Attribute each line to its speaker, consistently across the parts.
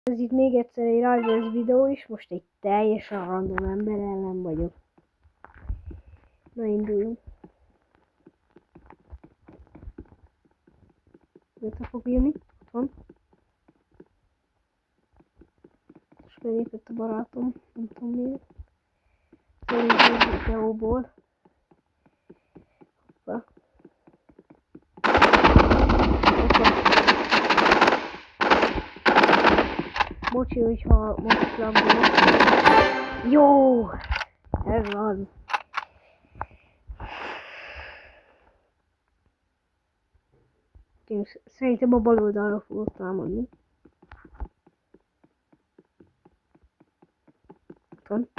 Speaker 1: Ez itt még egyszer egy Rivals videó is, most egy teljesen random ember ellen vagyok. Na induljunk. Össze fog jönni, ott van. És belépett a barátom, nem tudom miért. Szerintem a videóból. Hoppá. Bocsi, hogyha most laggol. Jó! Ez az. Szerintem a bal oldalra fogok támadni. Ott van.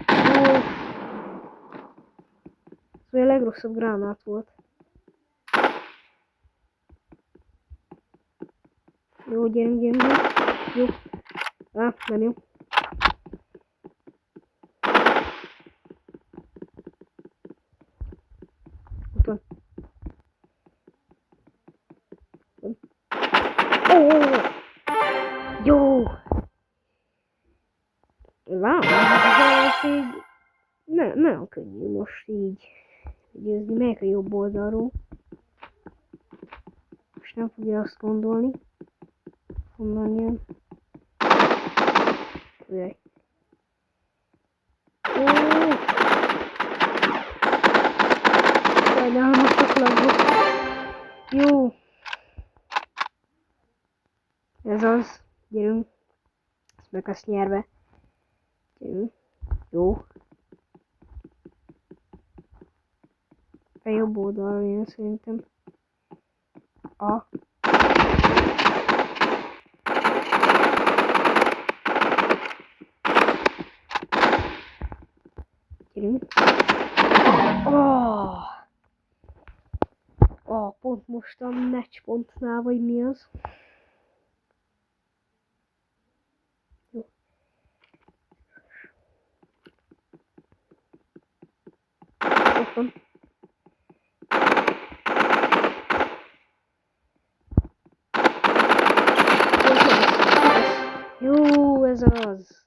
Speaker 1: Jó! Ez a legrosszabb gránát volt. Jó, gyerünk. Jó. Nem jó. Ott van. Jó! Wow, ez így nagyon könnyű most így győzni. Melyik a jobb oldalról? Most nem fogja azt gondolni. Honnan jön? Jaj. Sajnálom, most a laggok. Jó. Ez az. Gyerünk. Ezt meg azt nyerve. Gyerünk. Jó. A jobb oldalra jön szerintem. Gyerünk. Pont most a matchpontnál, vagy mi az? Jó. Ott van. Jó, ez az.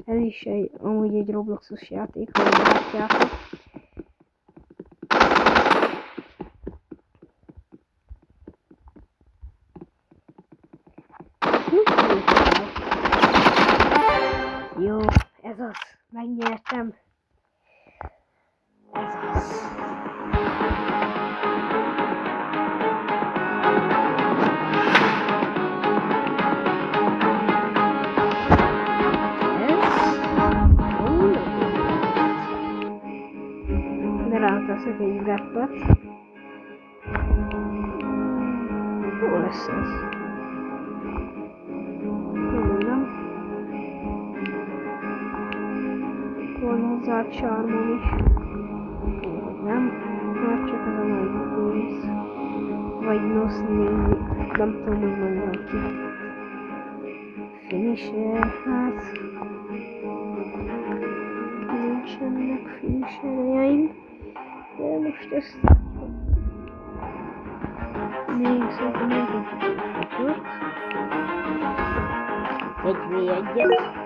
Speaker 1: Ez is amúgy egy Robloxos játék, ahogy látjátok. Jó, ez az. Megnyertem. Ez az. Ráteszek egy rappet. Jó lesz ez. Nem. Van hozzá charmom is. Nem. Már csak ez a nagy pénz. Vagy nosznéni. Nem tudom, hogy mondjam ki. Finisher, hát. Nincsenek finisherjeim. De most ezt még szerintem megint egy V1-et.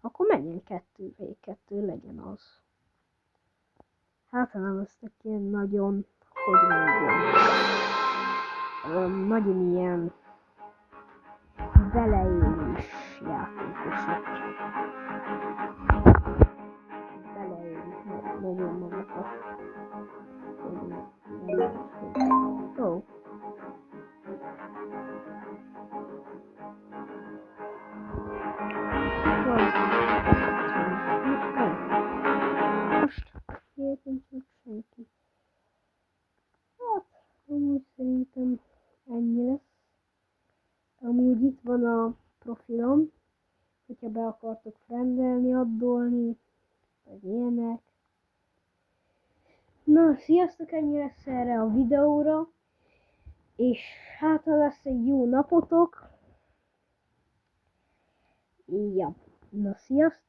Speaker 1: Akkor menjen 2v2, legyen az. Hát nem lesznek ilyen nagyon, hogy mondjam, nagyon ilyen beleélős játékosok. Beleélik nagyon magukat. Ó. Most miért nincs senki? Hát, amúgy szerintem ennyi lesz. Amúgy itt van a profilom, hogyha be akartok friendelni, addolni, vagy ilyenek. Na, sziasztok, ennyi lesz erre a videóra, és hát ha lesz egy jó napotok, ja, na sziasztok!